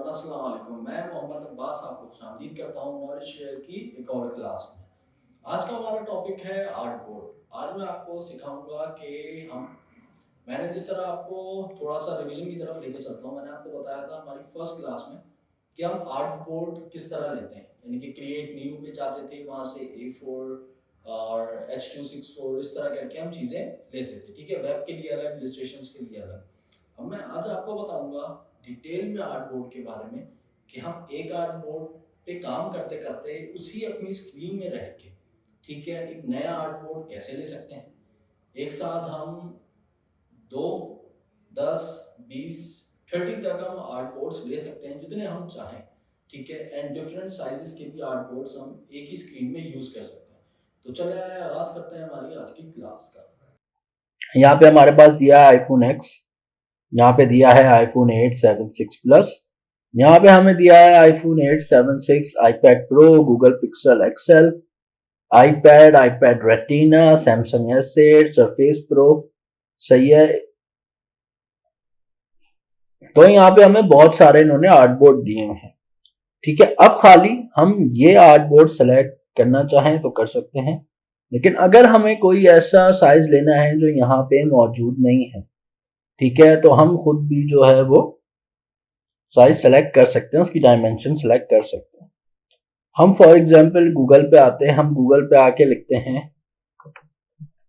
Everyone, अस्सलाम वालेकुम। मैं मोहम्मद अब्बास आपको खुशामदीद करता हूँ नॉलेज शेयर की एक और क्लास में। आज का हमारा टॉपिक है आर्ट बोर्ड। आज मैं आपको सिखाऊंगा कि मैंने जिस तरह आपको थोड़ा सा रिवीजन की तरफ लेके चलता हूँ। मैंने आपको बताया था हमारी फर्स्ट क्लास में कि हम आर्ट बोर्ड किस तरह लेते हैं, यानी कि क्रिएट न्यू पे जाते थे, वहां से A4 और H264 इस तरह करके हम चीजें लेते थे। ठीक है, वेब के लिए अलग, इलस्ट्रेशन के लिए अलग। अब मैं आज आपको बताऊंगा डिटेल में आर्ट बोर्ड के बारे में कि हम एक आर्ट बोर्ड पे काम करते करते उसी अपनी स्क्रीन में रह के, ठीक है, एक नया आर्ट बोर्ड कैसे ले सकते हैं। एक साथ हम 2, 10, 20, 30 तक हम आर्ट बोर्ड्स ले सकते हैं जितने हम चाहें। ठीक है, एंड डिफरेंट साइजेस के भी आर्ट बोर्ड्स हम एक ही स्क्रीन में यूज कर सकते हैं। तो चले आए, आगाज करते हैं हमारी आज की क्लास का। यहाँ पे हमारे पास दिया है आईफोन एक्स, यहाँ पे दिया है आईफोन 8 7 6 प्लस, यहाँ पे हमें दिया है iPhone 8 7 6, iPad pro, Google pixel XL, iPad retina, Samsung S8, surface pro. सही है। तो यहाँ पे हमें बहुत सारे इन्होंने आर्ट बोर्ड दिए हैं। ठीक है, अब खाली हम ये आर्ट बोर्ड सेलेक्ट करना चाहें तो कर सकते हैं, लेकिन अगर हमें कोई ऐसा साइज लेना है जो यहाँ पे मौजूद नहीं है, ठीक है, तो हम खुद भी जो है वो साइज सेलेक्ट कर सकते हैं, उसकी डायमेंशन सेलेक्ट कर सकते हैं। हम फॉर एग्जांपल गूगल पे आते हैं, हम गूगल पे आके लिखते हैं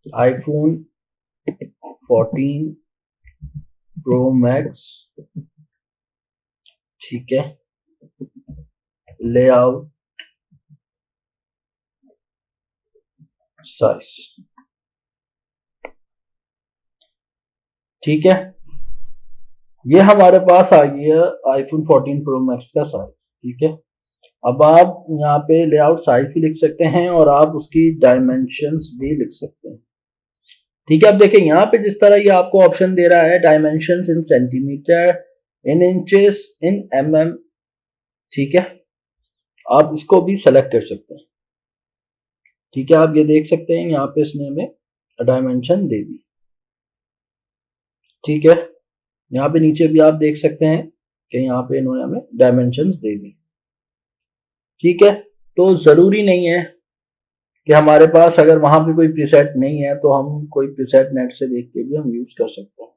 आईफोन 14 प्रो मैक्स, ठीक है, लेआउट साइज, ठीक है, ये हमारे पास आ गया आईफोन 14 प्रो मैक्स का साइज। ठीक है, अब आप यहाँ पे लेआउट साइज भी लिख सकते हैं और आप उसकी डायमेंशंस भी लिख सकते हैं। ठीक है, अब देखिए यहाँ पे जिस तरह ये आपको ऑप्शन दे रहा है डायमेंशंस इन सेंटीमीटर, इन इंचेस, इन mm, ठीक है, आप इसको भी सेलेक्ट कर सकते हैं। ठीक है, आप ये देख सकते हैं यहाँ पे इसने हमें डायमेंशन दे दी। ठीक है, यहाँ पे नीचे भी आप देख सकते हैं कि यहाँ पे इन्होंने हमें डायमेंशंस दे दी। ठीक है, तो जरूरी नहीं है कि हमारे पास अगर वहां पे कोई प्रीसेट नहीं है तो हम कोई प्रीसेट नेट से देख के भी हम यूज कर सकते हैं।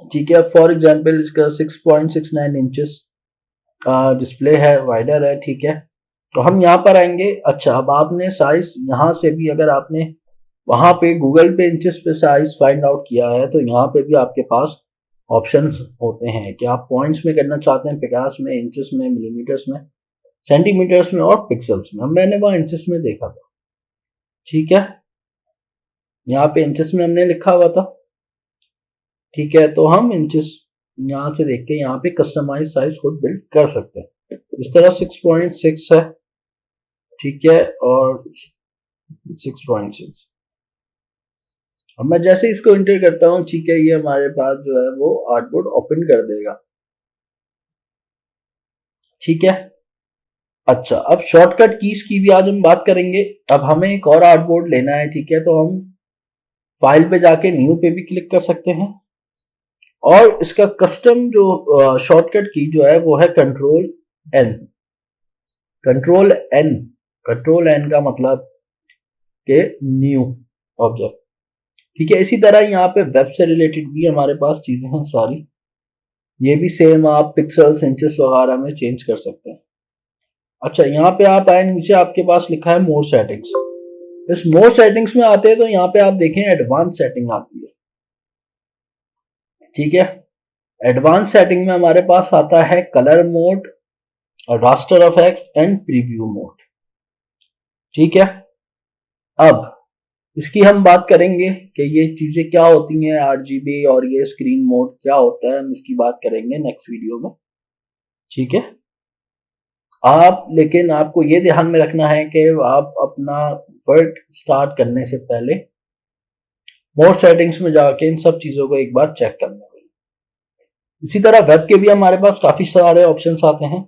ठीक है, फॉर एग्जांपल इसका 6.69 इंचेस का डिस्प्ले है, वाइडर है। ठीक है, तो हम यहाँ पर आएंगे। अच्छा, अब आपने साइज यहाँ से भी, अगर आपने वहां पे गूगल पे इंचेस पे साइज फाइंड आउट किया है तो यहाँ पे भी आपके पास ऑप्शंस होते हैं कि आप पॉइंट्स में करना चाहते हैं, पिकास में, इंचेस में, मिलीमीटर्स में, सेंटीमीटर्स में और पिक्सल्स में। मैंने वहां इंचेस में देखा था। ठीक है, यहाँ पे इंचेस में हमने लिखा हुआ था। ठीक है, तो हम इंचेस यहाँ से देख के यहाँ पे कस्टमाइज साइज खुद बिल्ड कर सकते हैं। इस तरह 6.6 है, ठीक है, और 6.6। अब मैं जैसे इसको इंटर करता हूँ, ठीक है, ये हमारे पास जो है वो आर्टबोर्ड ओपन कर देगा। ठीक है, अच्छा, अब शॉर्टकट कीज की भी आज हम बात करेंगे। अब हमें एक और आर्टबोर्ड लेना है, ठीक है, तो हम फाइल पे जाके न्यू पे भी क्लिक कर सकते हैं और इसका कस्टम जो शॉर्टकट की जो है वो है N control N control N का मतलब के न्यू ऑब्जेक्ट। ठीक है, इसी तरह यहाँ पे वेब से रिलेटेड भी हमारे पास चीजें हैं सारी, ये भी सेम आप पिक्सल्स, इंचेस वगैरह में चेंज कर सकते हैं। अच्छा, यहाँ पे आप आए, नीचे आपके पास लिखा है मोर सेटिंग्स। इस मोर सेटिंग्स में आते हैं तो यहाँ पे आप देखें एडवांस सेटिंग आती है। ठीक है, एडवांस सेटिंग में हमारे पास आता है colour mode, raster effects and preview mode. ठीक है, अब इसकी हम बात करेंगे कि ये चीजें क्या होती हैं, RGB और ये स्क्रीन मोड क्या होता है, हम इसकी बात करेंगे नेक्स्ट वीडियो में। ठीक है, आप लेकिन आपको ये ध्यान में रखना है कि आप अपना वर्क स्टार्ट करने से पहले मोड सेटिंग्स में जाके इन सब चीजों को एक बार चेक करना है। इसी तरह वेब के भी हमारे पास काफी सारे ऑप्शंस आते हैं।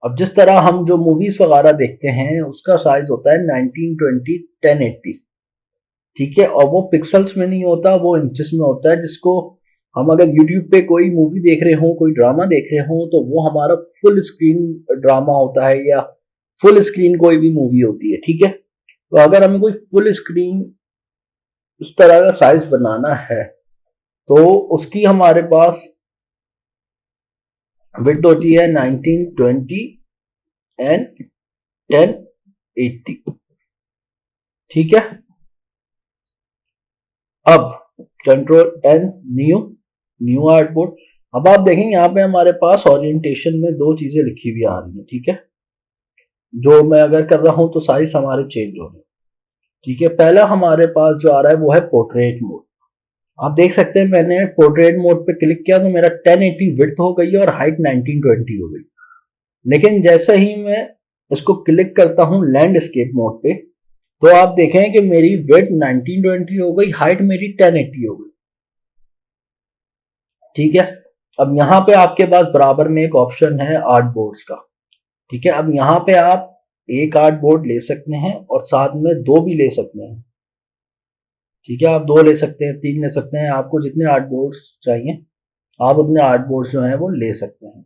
अब जिस तरह हम जो मूवीज वगैरह देखते हैं उसका साइज होता है 1920 1080। ठीक है, और वो पिक्सल्स में नहीं होता, वो इंचेस में होता है, जिसको हम अगर YouTube पे कोई मूवी देख रहे हो, कोई ड्रामा देख रहे हो, तो वो हमारा फुल स्क्रीन ड्रामा होता है या फुल स्क्रीन कोई भी मूवी होती है, ठीक है। तो अगर हमें कोई फुल स्क्रीन इस तरह का साइज बनाना है तो उसकी हमारे पास विड्थ होती है 1920 एंड 1080, ठीक है। अब कंट्रोल एन, न्यू आर्टबोर्ड। अब आप देखेंगे यहाँ पे हमारे पास ओरिएंटेशन में दो चीजें लिखी हुई आ रही है, ठीक है। जो मैं अगर कर रहा हूं तो साइज हमारे चेंज हो रहे हैं, ठीक है। पहला हमारे पास जो आ रहा है वो है पोर्ट्रेट मोड। आप देख सकते हैं मैंने पोर्ट्रेट मोड पे क्लिक किया तो मेरा 1080 विड्थ हो गई और हाइट 1920 हो गई। लेकिन जैसे ही मैं इसको क्लिक करता हूं लैंडस्केप मोड पे तो आप देखें कि मेरी विड्थ 1920 हो गई, हाइट मेरी 1080 हो गई, ठीक है। अब यहां पे आपके पास बराबर में एक ऑप्शन है आर्ट बोर्ड्स का, ठीक है। अब यहां पे आप एक आर्ट बोर्ड ले सकते हैं और साथ में दो भी ले सकते हैं, ठीक है। आप दो ले सकते हैं, तीन ले सकते हैं, आपको जितने आर्ट बोर्ड्स चाहिए आप उतने आर्ट बोर्ड्स जो हैं वो ले सकते हैं,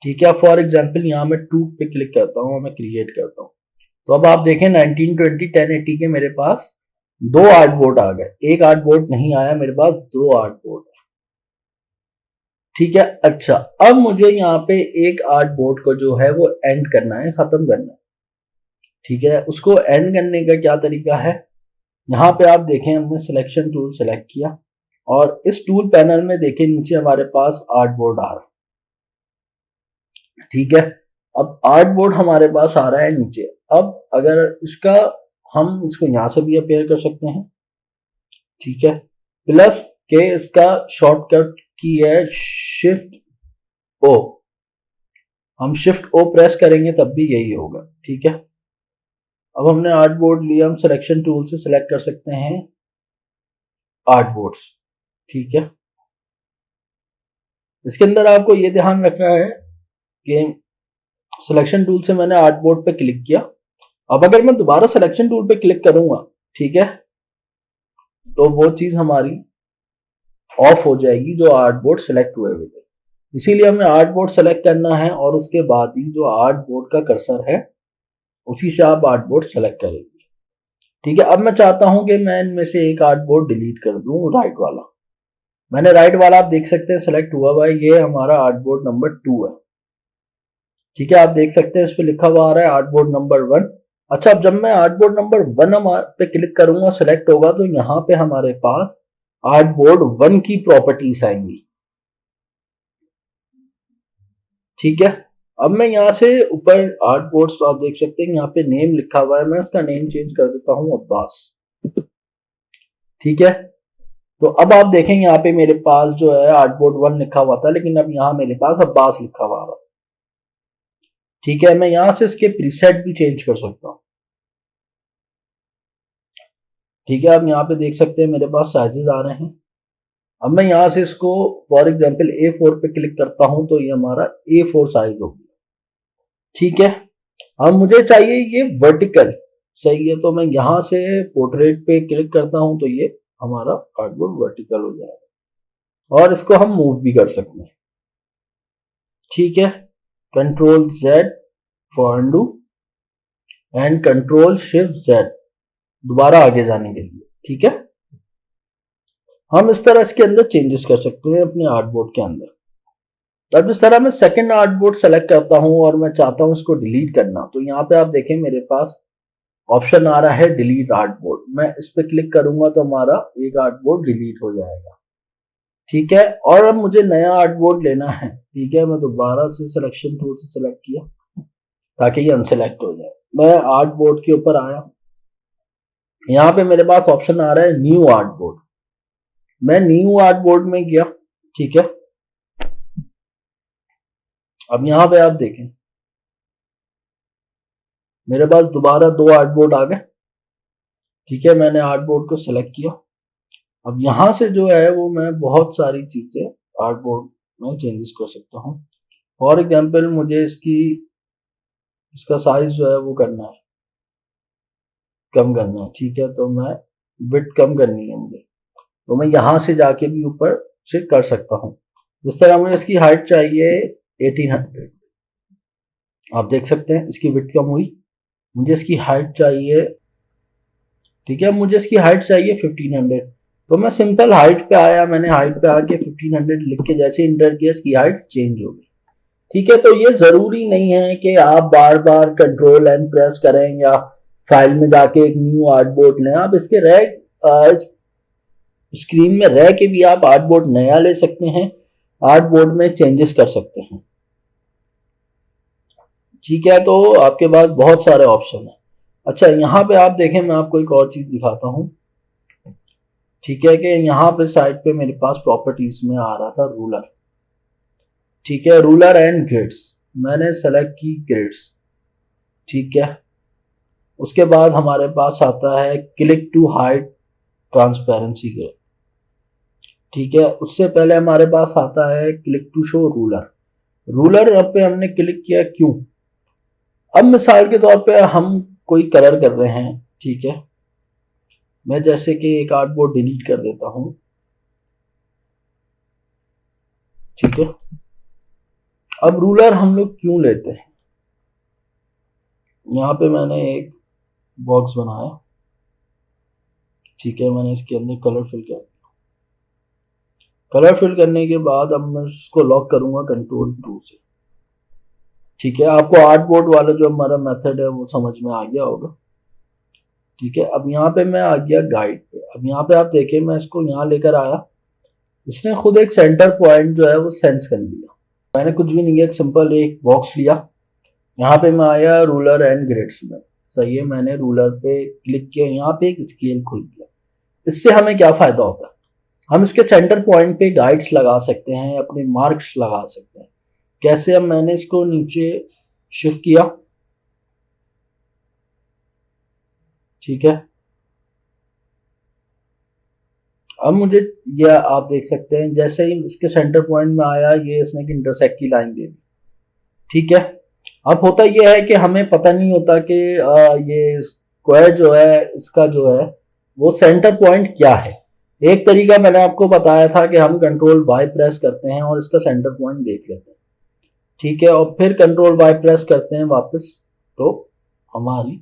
ठीक है। फॉर एग्जांपल यहाँ मैं 2 पे क्लिक करता हूँ और मैं क्रिएट करता हूँ तो अब आप देखें 1920 1080 के मेरे पास दो आर्ट बोर्ड आ गए, एक आर्ट बोर्ड नहीं आया, मेरे पास दो आर्ट बोर्ड, ठीक है। अच्छा, अब मुझे यहाँ पे एक आर्ट बोर्ड को जो है वो एंड करना है, खत्म करना है, ठीक है। उसको एंड करने का क्या तरीका है, यहाँ पे आप देखें हमने सिलेक्शन टूल सेलेक्ट किया और इस टूल पैनल में देखें नीचे हमारे पास आर्ट बोर्ड आ रहा है, ठीक है। अब आर्ट बोर्ड हमारे पास आ रहा है नीचे। अब अगर इसका हम इसको यहां से भी अपेयर कर सकते हैं, ठीक है। प्लस के इसका शॉर्टकट की है शिफ्ट ओ, हम शिफ्ट ओ प्रेस करेंगे तब भी यही होगा, ठीक है। अब हमने आर्ट बोर्ड लिया, हम सिलेक्शन टूल से सिलेक्ट कर सकते हैं आर्ट बोर्ड्स, ठीक है। इसके अंदर आपको ये ध्यान रखना है कि सिलेक्शन टूल से मैंने आर्ट बोर्ड पे क्लिक किया। अब अगर मैं दोबारा सिलेक्शन टूल पे क्लिक करूंगा, ठीक है, तो वो चीज हमारी ऑफ हो जाएगी जो आर्ट बोर्ड सेलेक्ट हुए हुए थे। इसीलिए हमें आर्ट बोर्ड सेलेक्ट करना है और उसके बाद ही जो आर्ट बोर्ड का कर्सर है उसी से आप आर्ट बोर्ड सेलेक्ट करेंगे, ठीक है। अब मैं चाहता हूं कि मैं इनमें से एक आर्ट बोर्ड डिलीट कर दूं, राइट वाला। मैंने राइट वाला आप देख सकते हैं सेलेक्ट हुआ हुआ है, ये हमारा आर्ट बोर्ड नंबर 2 है, ठीक है। आप देख सकते हैं इस पे लिखा हुआ आ रहा है आर्ट बोर्ड नंबर 1। अच्छा, अब जब मैं आर्ट बोर्ड नंबर 1 पे क्लिक करूंगा सेलेक्ट होगा तो यहाँ पे हमारे पास आर्ट बोर्ड 1 की प्रॉपर्टीज आएंगी, ठीक है। अब मैं यहाँ से ऊपर आर्ट बोर्ड्स तो आप देख सकते हैं यहाँ पे नेम लिखा हुआ है, मैं उसका नेम चेंज कर देता हूँ अब्बास, ठीक है। तो अब आप देखें यहाँ पे मेरे पास जो है आर्ट बोर्ड 1 लिखा हुआ था लेकिन अब यहाँ मेरे पास अब्बास लिखा हुआ है, ठीक है। मैं यहाँ से इसके प्रीसेट भी चेंज कर सकता हूँ, ठीक है। अब यहाँ पे देख सकते हैं मेरे पास साइजेस आ रहे हैं। अब मैं यहाँ से इसको फॉर एग्जांपल A4 पे क्लिक करता हूं तो ये हमारा A4 साइज हो गया, ठीक है। अब मुझे चाहिए ये वर्टिकल, सही है, तो मैं यहाँ से पोर्ट्रेट पे क्लिक करता हूं तो ये हमारा कार्डबोर्ड वर्टिकल हो जाएगा और इसको हम मूव भी कर सकते हैं, ठीक है। Control Z for undo and control shift Z दोबारा आगे जाने के लिए, ठीक है। हम इस तरह इसके अंदर चेंजेस कर सकते हैं अपने आर्टबोर्ड के अंदर। अब इस तरह मैं सेकंड आर्टबोर्ड सेलेक्ट करता हूं और मैं चाहता हूं इसको डिलीट करना, तो यहाँ पे आप देखें मेरे पास ऑप्शन आ रहा है डिलीट आर्टबोर्ड। मैं इस पे क्लिक करूंगा तो हमारा एक आर्टबोर्ड डिलीट हो जाएगा, ठीक है। और अब मुझे नया आर्टबोर्ड लेना है, ठीक है। मैं दोबारा से सिलेक्शन टूल से सिलेक्ट किया ताकि ये अनसेलेक्ट हो जाए। मैं आर्टबोर्ड के ऊपर आया, यहाँ पे मेरे पास ऑप्शन आ रहा है न्यू आर्टबोर्ड। मैं न्यू आर्टबोर्ड में गया, ठीक है। अब यहाँ पे आप देखें मेरे पास दोबारा दो आर्टबोर्ड आ गए, ठीक है। मैंने आर्टबोर्ड को सिलेक्ट किया। अब यहां से जो है वो मैं बहुत सारी चीजें आर्टबोर्ड में चेंजेस कर सकता हूँ। फॉर एग्जांपल मुझे इसका साइज जो है वो करना है, कम करना है, ठीक है। तो मैं विड्थ कम करनी है मुझे, तो मैं यहां से जाके भी ऊपर से कर सकता हूँ। जिस तरह मुझे इसकी हाइट चाहिए 1800, आप देख सकते हैं इसकी विड्थ कम हुई। मुझे इसकी हाइट चाहिए, ठीक है, मुझे इसकी हाइट चाहिए 1500, तो मैं सिंपल हाइट पे आया, मैंने हाइट पे आके 1500 लिख के जैसे इंटर किया इसकी हाइट चेंज हो गई। ठीक है, तो ये जरूरी नहीं है कि आप बार बार कंट्रोल एंड प्रेस करें या फाइल में जाके एक न्यू आर्टबोर्ड लें। आप इसके रह स्क्रीन में रह के भी आप आर्टबोर्ड नया ले सकते हैं, आर्टबोर्ड में चेंजेस कर सकते हैं। ठीक है, तो आपके पास बहुत सारे ऑप्शन है। अच्छा, यहाँ पे आप देखें, मैं आपको एक और चीज दिखाता हूँ। ठीक है, कि यहाँ पे साइड पे मेरे पास प्रॉपर्टीज में आ रहा था रूलर। ठीक है, रूलर एंड ग्रिड्स, मैंने सेलेक्ट की ग्रिड्स। ठीक है, उसके बाद हमारे पास आता है click to hide transparency grid. ठीक है, उससे पहले हमारे पास आता है click to show ruler. Ruler पे हमने क्लिक किया, क्यों? अब मिसाल के तौर पे हम कोई कलर कर रहे हैं। ठीक है, मैं जैसे कि एक आर्टबोर्ड डिलीट कर देता हूं। ठीक है, अब रूलर हम लोग क्यों लेते हैं? यहाँ पे मैंने एक बॉक्स बनाया। ठीक है, मैंने इसके अंदर कलर फिल किया। कलर फिल करने के बाद अब मैं इसको लॉक करूंगा कंट्रोल 2 से। ठीक है, आपको आर्टबोर्ड वाला जो हमारा मेथड है वो समझ में आ गया होगा। ठीक है, अब यहाँ पे मैं आ गया गाइड पे। अब यहाँ पे आप देखिए, मैं इसको यहाँ लेकर आया, इसने खुद एक सेंटर पॉइंट जो है वो सेंस कर लिया। मैंने कुछ भी नहीं किया, एक सिंपल एक बॉक्स लिया, यहाँ पे मैं आया रूलर एंड ग्रिड्स में। सही है, मैंने रूलर पे क्लिक किया, यहाँ पे एक स्केल खुल गया। इससे हमें क्या फायदा होता है? हम इसके सेंटर पॉइंट पे गाइड्स लगा सकते हैं, अपने मार्क्स लगा सकते हैं। कैसे? अब मैंने इसको नीचे शिफ्ट किया। ठीक है, अब मुझे, ये आप देख सकते हैं, जैसे ही इसके सेंटर पॉइंट में आया, ये इसने एक इंटरसेक्ट की लाइन दे दी। ठीक है, अब होता यह है कि हमें पता नहीं होता कि ये स्क्वायर जो है इसका जो है वो सेंटर पॉइंट क्या है। एक तरीका मैंने आपको बताया था कि हम कंट्रोल वाई प्रेस करते हैं और इसका सेंटर पॉइंट देख लेते हैं। ठीक है, और फिर कंट्रोल वाई प्रेस करते हैं वापस, तो हमारी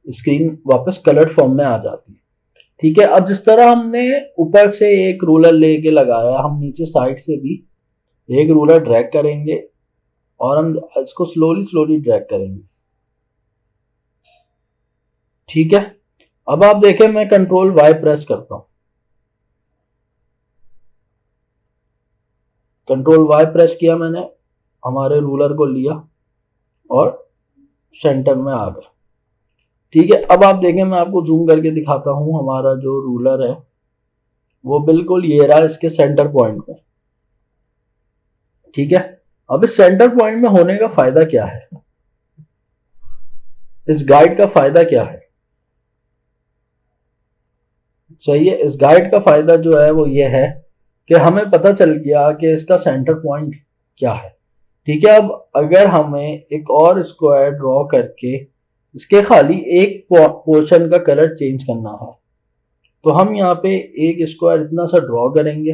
स्क्रीन वापस कलर फॉर्म में आ जाती है। ठीक है, अब जिस तरह हमने ऊपर से एक रूलर लेके लगाया, हम नीचे साइड से भी एक रूलर ड्रैग करेंगे और हम इसको स्लोली स्लोली ड्रैग करेंगे। ठीक है, अब आप देखें, मैं कंट्रोल वाई प्रेस करता हूं, कंट्रोल वाई प्रेस किया मैंने, हमारे रूलर को लिया और सेंटर में आ गया। ठीक है, अब आप देखें, मैं आपको जूम करके दिखाता हूं, हमारा जो रूलर है वो बिल्कुल ये रहा इसके सेंटर पॉइंट में। ठीक है, अब इस सेंटर पॉइंट में होने का फायदा क्या है? इस गाइड का फायदा क्या है? सही है, इस गाइड का फायदा जो है वो ये है कि हमें पता चल गया कि इसका सेंटर पॉइंट क्या है। ठीक है, अब अगर हमें एक और स्क्वायर ड्रॉ करके इसके खाली एक पोर्शन का कलर चेंज करना है, तो हम यहाँ पे एक स्क्वायर इतना सा ड्रॉ करेंगे।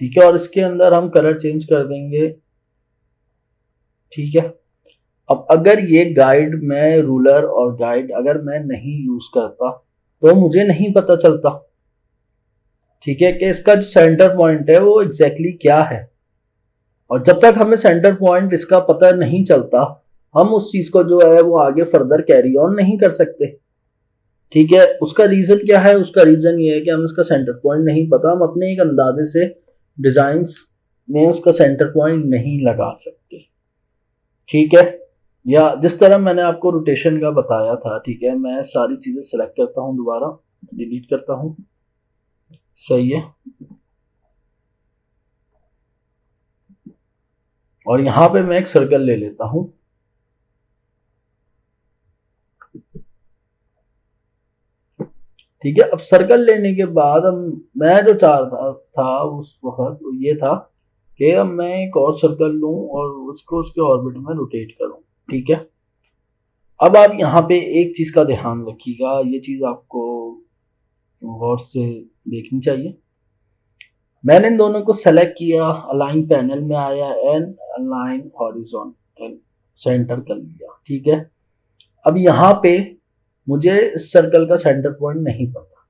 ठीक है, और इसके अंदर हम कलर चेंज कर देंगे। ठीक है, अब अगर ये गाइड, मैं रूलर और गाइड अगर मैं नहीं यूज करता तो मुझे नहीं पता चलता। ठीक है, कि इसका जो सेंटर पॉइंट है वो एग्जैक्टली क्या है। और जब तक हमें सेंटर पॉइंट इसका पता नहीं चलता, हम उस चीज को जो है वो आगे फर्दर कैरी ऑन नहीं कर सकते। ठीक है, उसका रीजन क्या है? उसका रीजन ये है कि हम इसका सेंटर पॉइंट नहीं पता, हम अपने एक अंदाजे से डिजाइन्स में उसका सेंटर पॉइंट नहीं लगा सकते। ठीक है, या जिस तरह मैंने आपको रोटेशन का बताया था। ठीक है, मैं सारी चीजें सेलेक्ट करता हूं, दोबारा डिलीट करता हूं। सही है, और यहां पे मैं एक सर्कल ले लेता हूं। ठीक है, अब सर्कल लेने के बाद हम, मैं जो चाह रहा था उस वक्त ये था कि अब मैं एक और सर्कल लूं और उसको उसके ऑर्बिट में रोटेट करूं। ठीक है, अब आप यहाँ पे एक चीज का ध्यान रखिएगा, ये चीज आपको गौर से देखनी चाहिए। मैंने इन दोनों को सेलेक्ट किया, अलाइन पैनल में आया एंड अलाइन हॉरिजॉन्टल सेंटर कर लिया। ठीक है, अब यहाँ पे मुझे इस सर्कल का सेंटर पॉइंट नहीं पता।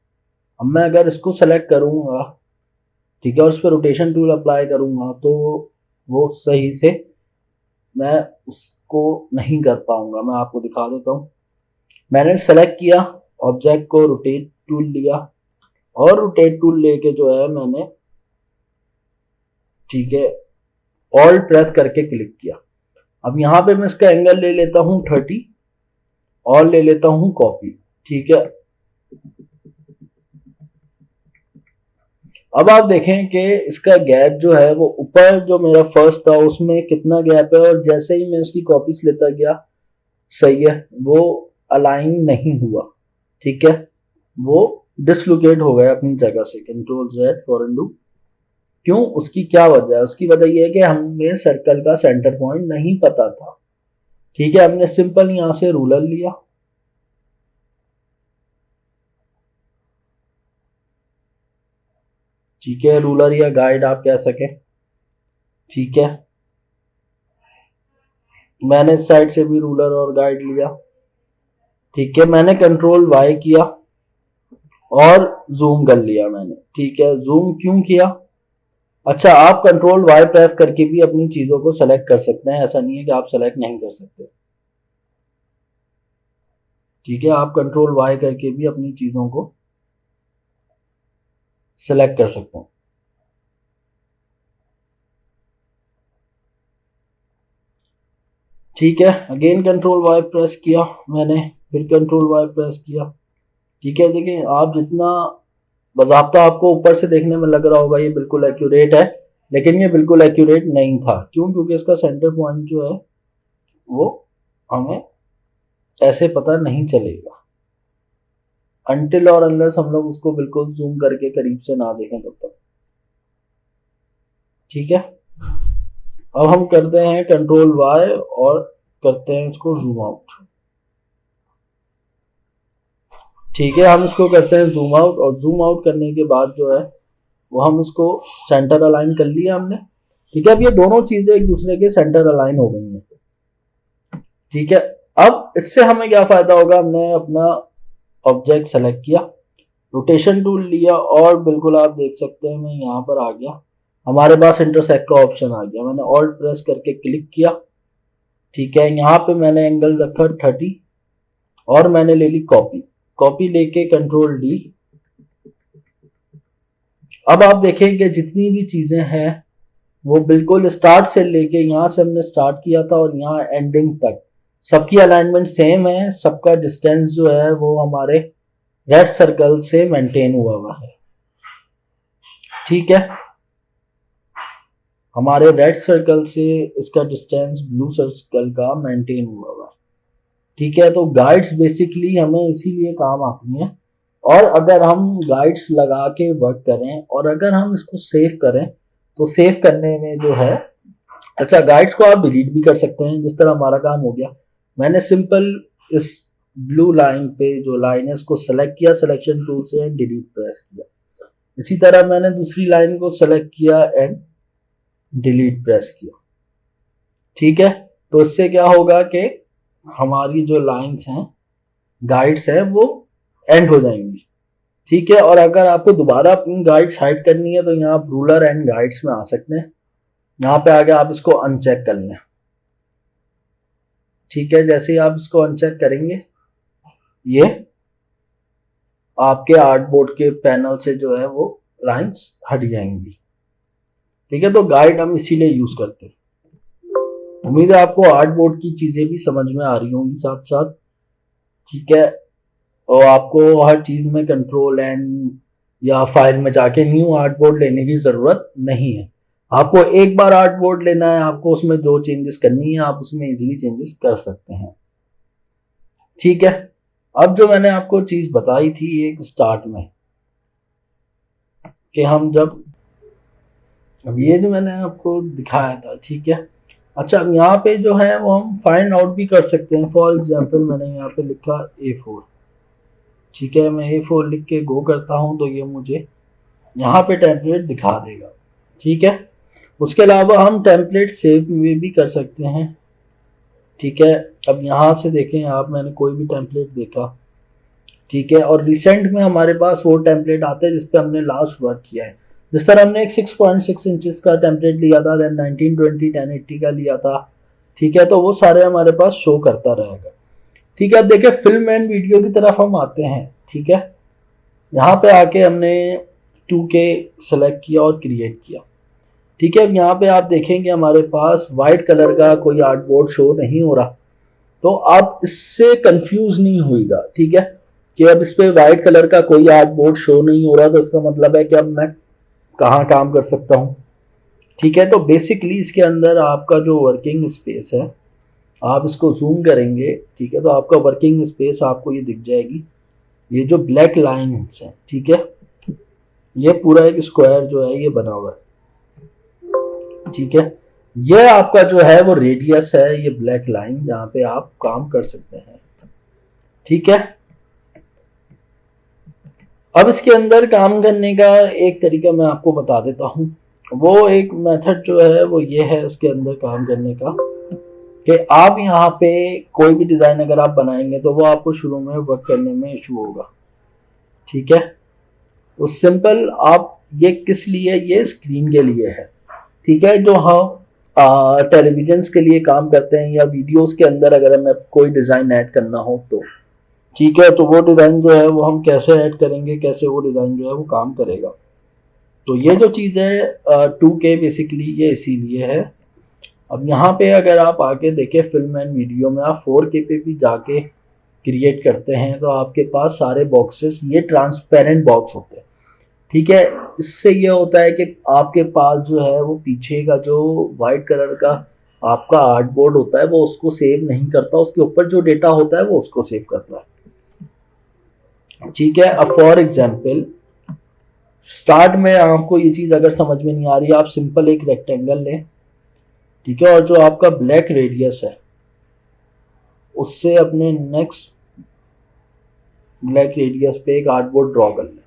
अब मैं अगर इसको सेलेक्ट करूंगा, ठीक है, और इस पर रोटेशन टूल अप्लाई करूंगा तो वो सही से मैं उसको नहीं कर पाऊंगा। मैं आपको दिखा देता हूँ। मैंने सेलेक्ट किया, ऑब्जेक्ट को रोटेट टूल लिया और रोटेट टूल लेके जो है मैंने, ठीक है, ऑल्ट प्रेस करके क्लिक किया। अब यहाँ पे मैं इसका एंगल ले लेता हूँ 30 और ले लेता हूँ कॉपी। ठीक है, अब आप देखें कि इसका गैप जो है वो ऊपर जो मेरा फर्स्ट था उसमें कितना गैप है, और जैसे ही मैं इसकी कॉपीज लेता गया, सही है, वो अलाइन नहीं हुआ। ठीक है, वो डिसलोकेट हो गया अपनी जगह से। Control Z for undo. क्यों? उसकी क्या वजह है? उसकी वजह यह है कि हमें सर्कल का सेंटर पॉइंट नहीं पता था। ठीक है, हमने सिंपल यहां से रूलर लिया, ठीक है, रूलर या गाइड आप कह सके। ठीक है, मैंने इस साइड से भी रूलर और गाइड लिया। ठीक है, मैंने कंट्रोल वाई किया और जूम कर लिया मैंने। ठीक है, जूम क्यों किया? अच्छा, आप कंट्रोल वाई प्रेस करके भी अपनी चीजों को सेलेक्ट कर सकते हैं, ऐसा नहीं है कि आप सेलेक्ट नहीं कर सकते। ठीक है, आप कंट्रोल वाई करके भी अपनी चीजों को सेलेक्ट कर सकते हैं। ठीक है, अगेन कंट्रोल वाई प्रेस किया मैंने, फिर कंट्रोल वाई प्रेस किया। ठीक है, देखिए आप जितना बाज़ाब्ता आपको ऊपर से देखने में लग रहा होगा ये बिल्कुल एक्यूरेट है, लेकिन ये बिल्कुल एक्यूरेट नहीं था। क्यों? क्योंकि इसका सेंटर पॉइंट जो है वो हमें ऐसे पता नहीं चलेगा अनटिल और अनलेस हम लोग उसको बिल्कुल जूम करके करीब से ना देखें तब तक। ठीक है, अब हम करते हैं कंट्रोल वाई और करते हैं इसको जूम आउट। ठीक है, हम इसको करते हैं जूम आउट, और जूम आउट करने के बाद जो है वो हम इसको सेंटर अलाइन कर लिया हमने। ठीक है, अब ये दोनों चीजें एक दूसरे के सेंटर अलाइन हो गई हैं। ठीक है, अब इससे हमें क्या फायदा होगा? हमने अपना ऑब्जेक्ट सेलेक्ट किया, रोटेशन टूल लिया और बिल्कुल आप देख सकते हैं मैं यहाँ पर आ गया, हमारे पास इंटरसेक्ट का ऑप्शन आ गया। मैंने ऑल्ट प्रेस करके क्लिक किया। ठीक है, यहाँ पे मैंने एंगल रखा 30 और मैंने ले ली कॉपी। कॉपी लेके कंट्रोल डी। अब आप देखें कि जितनी भी चीजें हैं वो बिल्कुल स्टार्ट से लेके, यहाँ से हमने स्टार्ट किया था और यहाँ एंडिंग तक सबकी अलाइनमेंट सेम है। सबका डिस्टेंस जो है वो हमारे रेड सर्कल से मेंटेन हुआ है। ठीक है, हमारे रेड सर्कल से इसका डिस्टेंस ब्लू सर्कल का मेंटेन हुआ है। ठीक है, तो गाइड्स बेसिकली हमें इसीलिए काम आती हैं। और अगर हम गाइड्स लगा के वर्क करें और अगर हम इसको सेव करें तो सेव करने में जो है, अच्छा, गाइड्स को आप डिलीट भी कर सकते हैं, जिस तरह हमारा काम हो गया। मैंने सिंपल इस ब्लू लाइन पे जो लाइन है इसको सेलेक्ट किया सिलेक्शन टूल से एंड डिलीट प्रेस किया। इसी तरह मैंने दूसरी लाइन को सेलेक्ट किया एंड डिलीट प्रेस किया। ठीक है, तो इससे क्या होगा कि हमारी जो लाइंस हैं, गाइड्स हैं, वो एंड हो जाएंगी। ठीक है, और अगर आपको दोबारा अपनी गाइड्स हाइड करनी है तो यहाँ आप रूलर एंड गाइड्स में आ सकते हैं। यहाँ पे आगे आप इसको अनचेक कर लें। ठीक है, जैसे ही आप इसको अनचेक करेंगे ये आपके आर्टबोर्ड के पैनल से जो है वो लाइंस हट जाएंगी। ठीक है, तो गाइड हम इसीलिए यूज करते हैं। उम्मीद है आपको आर्टबोर्ड की चीजें भी समझ में आ रही होंगी साथ साथ। ठीक है, और आपको हर चीज में कंट्रोल एंड या फाइल में जाके न्यू आर्टबोर्ड लेने की जरूरत नहीं है। आपको एक बार आर्टबोर्ड लेना है, आपको उसमें जो चेंजेस करनी है आप उसमें इजीली चेंजेस कर सकते हैं। ठीक है, अब जो मैंने आपको चीज बताई थी एक स्टार्ट में कि हम जब, अब ये जो मैंने आपको दिखाया था, ठीक है, अच्छा, अब यहाँ पे जो है वो हम फाइंड आउट भी कर सकते हैं। फॉर एग्जांपल मैंने यहाँ पे लिखा A4। ठीक है, मैं A4 लिख के गो करता हूँ तो ये मुझे यहाँ पे टेम्पलेट दिखा देगा। ठीक है, उसके अलावा हम टेम्पलेट सेव में भी कर सकते हैं। ठीक है, अब यहाँ से देखें आप, मैंने कोई भी टेम्पलेट देखा, ठीक है, और रिसेंट में हमारे पास वो टेम्पलेट आता है जिस पे हमने लास्ट वर्क किया है। जिस तरह हमने एक 6.6 इंचेस का टेम्पलेट लिया था, देन 1920 1080 का लिया था। ठीक है, तो वो सारे हमारे पास शो करता रहेगा। ठीक है, अब देखिए फिल्म एंड वीडियो की तरफ हम आते हैं। ठीक है, यहाँ पे आके हमने 2K सेलेक्ट किया और क्रिएट किया। ठीक है, अब यहाँ पे आप देखेंगे हमारे पास व्हाइट कलर का कोई आर्टबोर्ड शो नहीं हो रहा, तो आप इससे कंफ्यूज नहीं होइएगा। ठीक है, कि अब इस पे व्हाइट कलर का कोई आर्टबोर्ड शो नहीं हो रहा, तो इसका मतलब है कि अब मैं कहाँ काम कर सकता हूँ। ठीक है, तो बेसिकली इसके अंदर आपका जो वर्किंग स्पेस है, आप इसको जूम करेंगे, ठीक है, तो आपका वर्किंग स्पेस आपको ये दिख जाएगी। ये जो ब्लैक लाइन्स है, ठीक है, ये पूरा एक स्क्वायर जो है ये बना हुआ है। ठीक है, ये आपका जो है वो रेडियस है, ये ब्लैक लाइन जहां पे आप काम कर सकते हैं। ठीक है, अब इसके अंदर काम करने का एक तरीका मैं आपको बता देता हूँ। वो एक मेथड जो है वो ये है उसके अंदर काम करने का, कि आप यहाँ पे कोई भी डिजाइन अगर आप बनाएंगे तो वो आपको शुरू में वर्क करने में इशू होगा। ठीक है, तो सिंपल आप, ये किस लिए, ये स्क्रीन के लिए है। ठीक है, जो हम टेलीविजन के लिए काम करते हैं या वीडियोस के अंदर अगर हमें कोई डिजाइन ऐड करना हो तो, ठीक है, तो वो डिजाइन जो है वो हम कैसे ऐड करेंगे, कैसे वो डिजाइन जो है वो काम करेगा। तो ये जो चीज है 2K बेसिकली ये इसीलिए है। अब यहाँ पे अगर आप आके देखें फिल्म एंड वीडियो में, आप 4K पे भी जाके क्रिएट करते हैं तो आपके पास सारे बॉक्सेस ये ट्रांसपेरेंट बॉक्स होते हैं। ठीक है, इससे ये होता है कि आपके पास जो है वो पीछे का जो वाइट कलर का आपका आर्टबोर्ड होता है वो उसको सेव नहीं करता, उसके ऊपर जो डेटा होता है वो उसको सेव करता है। ठीक है, अब फॉर एग्जाम्पल स्टार्ट में आपको ये चीज अगर समझ में नहीं आ रही, आप सिंपल एक रेक्टेंगल लें, ठीक है, और जो आपका ब्लैक रेडियस है उससे अपने नेक्स्ट ब्लैक रेडियस पे एक आर्टबोर्ड ड्रॉ कर लें।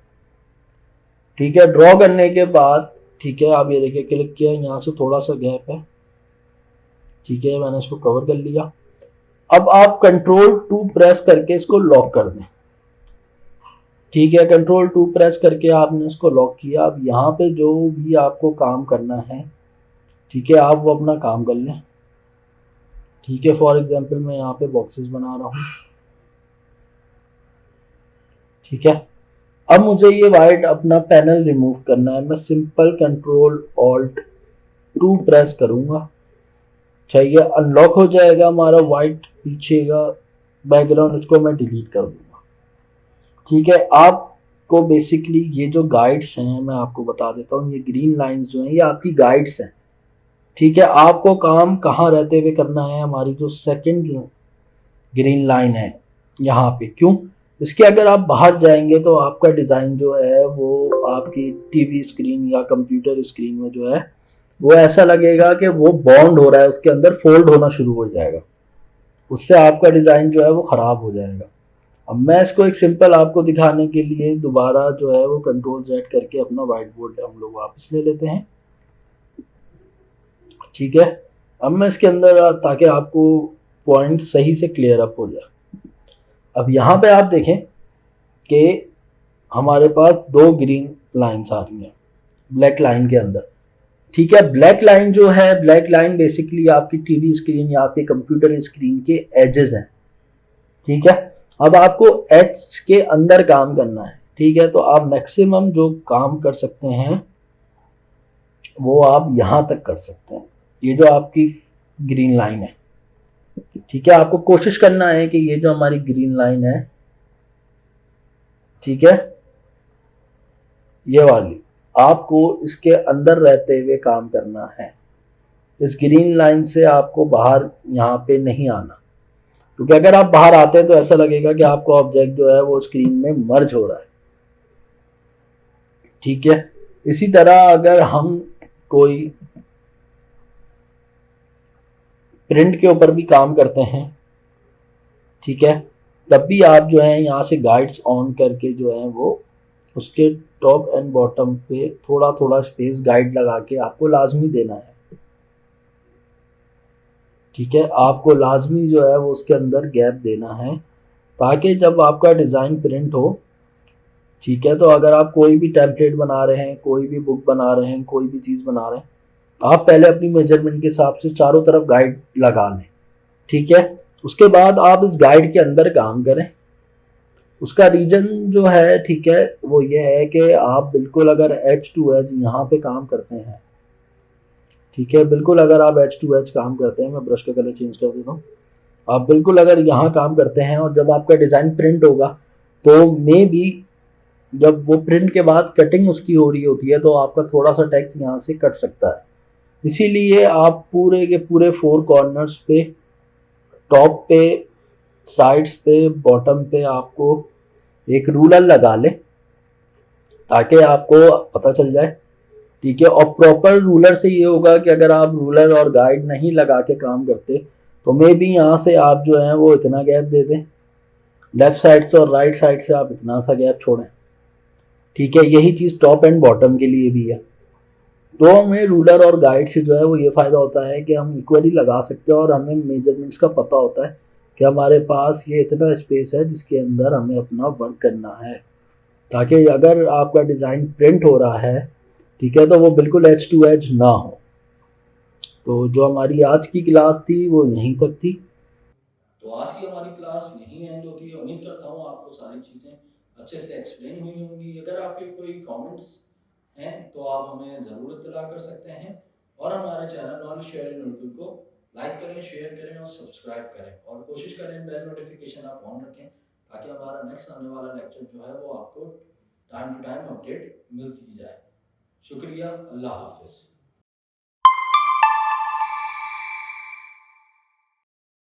ठीक है, ड्रॉ करने के बाद, ठीक है, आप ये देखिए क्लिक किया, यहाँ से थोड़ा सा गैप है। ठीक है, मैंने इसको कवर कर लिया। अब आप Ctrl+2 प्रेस करके इसको लॉक कर दें। ठीक है, Ctrl+2 प्रेस करके आपने इसको लॉक किया। अब यहाँ पे जो भी आपको काम करना है, ठीक है, आप वो अपना काम कर लें। ठीक है, फॉर एग्जांपल मैं यहाँ पे बॉक्सेस बना रहा हूँ। ठीक है, अब मुझे ये वाइट अपना पैनल रिमूव करना है, मैं सिंपल Ctrl+Alt+2 प्रेस करूंगा, चाहिए अनलॉक हो जाएगा हमारा वाइट पीछे का बैकग्राउंड, इसको मैं डिलीट कर दूंगा। ठीक है, आपको बेसिकली ये जो गाइड्स हैं मैं आपको बता देता हूँ, ये ग्रीन लाइंस जो हैं ये आपकी गाइड्स हैं। ठीक है, आपको काम कहाँ रहते हुए करना है, हमारी जो सेकंड ग्रीन लाइन है यहाँ पे। क्यों, इसके अगर आप बाहर जाएंगे तो आपका डिजाइन जो है वो आपकी टीवी स्क्रीन या कंप्यूटर स्क्रीन में जो है वो ऐसा लगेगा कि वो बॉन्ड हो रहा है, उसके अंदर फोल्ड होना शुरू हो जाएगा, उससे आपका डिजाइन जो है वो खराब हो जाएगा। अब मैं इसको एक सिंपल आपको दिखाने के लिए दोबारा जो है वो Ctrl+Z करके अपना व्हाइट बोर्ड हम लोग वापस ले लेते हैं। ठीक है, अब मैं इसके अंदर, ताकि आपको पॉइंट सही से क्लियर अप हो जाए, अब यहाँ पे आप देखें कि हमारे पास दो ग्रीन लाइंस आ रही हैं ब्लैक लाइन के अंदर। ठीक है, ब्लैक लाइन जो है, ब्लैक लाइन बेसिकली आपकी टीवी स्क्रीन या आपके कंप्यूटर स्क्रीन के एजेस हैं। ठीक है, अब आपको एज के अंदर काम करना है। ठीक है, तो आप मैक्सिमम जो काम कर सकते हैं वो आप यहां तक कर सकते हैं, ये जो आपकी ग्रीन लाइन है। ठीक है, आपको कोशिश करना है कि ये जो हमारी ग्रीन लाइन है, ठीक है, ये वाली आपको इसके अंदर रहते हुए काम करना है। इस ग्रीन लाइन से आपको बाहर यहाँ पे नहीं आना, क्योंकि अगर आप बाहर आते हैं तो ऐसा लगेगा कि आपका ऑब्जेक्ट जो है वो स्क्रीन में मर्ज हो रहा है। ठीक है, इसी तरह अगर हम कोई प्रिंट के ऊपर भी काम करते हैं, ठीक है, तब भी आप जो है यहाँ से गाइड्स ऑन करके जो है वो उसके टॉप एंड बॉटम पे थोड़ा थोड़ा स्पेस गाइड लगा के आपको लाजमी देना है। ठीक है, आपको लाजमी जो है वो उसके अंदर गैप देना है, ताकि जब आपका डिज़ाइन प्रिंट हो, ठीक है, तो अगर आप कोई भी टेम्पलेट बना रहे हैं, कोई भी बुक बना रहे हैं, कोई भी चीज़ बना रहे हैं, आप पहले अपनी मेजरमेंट के हिसाब से चारों तरफ गाइड लगा लें। ठीक है, उसके बाद आप इस गाइड के अंदर काम करें। उसका रीजन जो है, ठीक है, वो ये है कि आप बिल्कुल अगर एज टू एज यहाँ पे काम करते हैं, ठीक है, बिल्कुल अगर आप एज टू एज काम करते हैं, मैं ब्रश का कलर चेंज कर देता हूँ, आप बिल्कुल अगर यहाँ काम करते हैं और जब आपका डिज़ाइन प्रिंट होगा, तो मे बी जब वो प्रिंट के बाद कटिंग उसकी हो रही होती है, तो आपका थोड़ा सा टेक्स्ट यहाँ से कट सकता है। इसीलिए आप पूरे के पूरे फोर कॉर्नर्स पे, टॉप पे, साइड्स पे, बॉटम पे आपको एक रूलर लगा लें, ताकि आपको पता चल जाए। ठीक है, और प्रॉपर रूलर से ये होगा कि अगर आप रूलर और गाइड नहीं लगा के काम करते, तो मे बी यहाँ से आप जो है वो इतना गैप दे दें, लेफ्ट साइड से और राइट साइड से आप इतना सा गैप छोड़ें। ठीक है, यही चीज़ टॉप एंड बॉटम के लिए भी है। तो हमें रूलर और गाइड से जो है वो ये फ़ायदा होता है कि हम इक्वली लगा सकते हैं और हमें मेजरमेंट्स का पता होता है कि हमारे पास ये इतना स्पेस है जिसके अंदर हमें अपना वर्क करना है, ताकि अगर आपका डिज़ाइन प्रिंट हो रहा है, ठीक है, तो वो बिल्कुल एज टू एज ना हो। तो जो हमारी आज की क्लास थी वो यहीं तक थी। तो आज की हमारी क्लास यहीं एंड होती है। उम्मीद करता हूँ आपको सारी चीज़ें अच्छे से एक्सप्लेन हुई होंगी। अगर आपके कोई कमेंट्स हैं तो आप हमें ज़रूर इत्तला कर सकते हैं, और हमारे channel knowledge share in Urdu को लाइक करें, शेयर करें और सब्सक्राइब करें, और कोशिश करें बेल नोटिफिकेशन आप ऑन रखें, ताकि हमारा नेक्स्ट आने वाला लेक्चर जो है वो आपको टाइम टू टाइम अपडेट मिलती जाए। शुक्रिया, अल्लाह हाफिज़।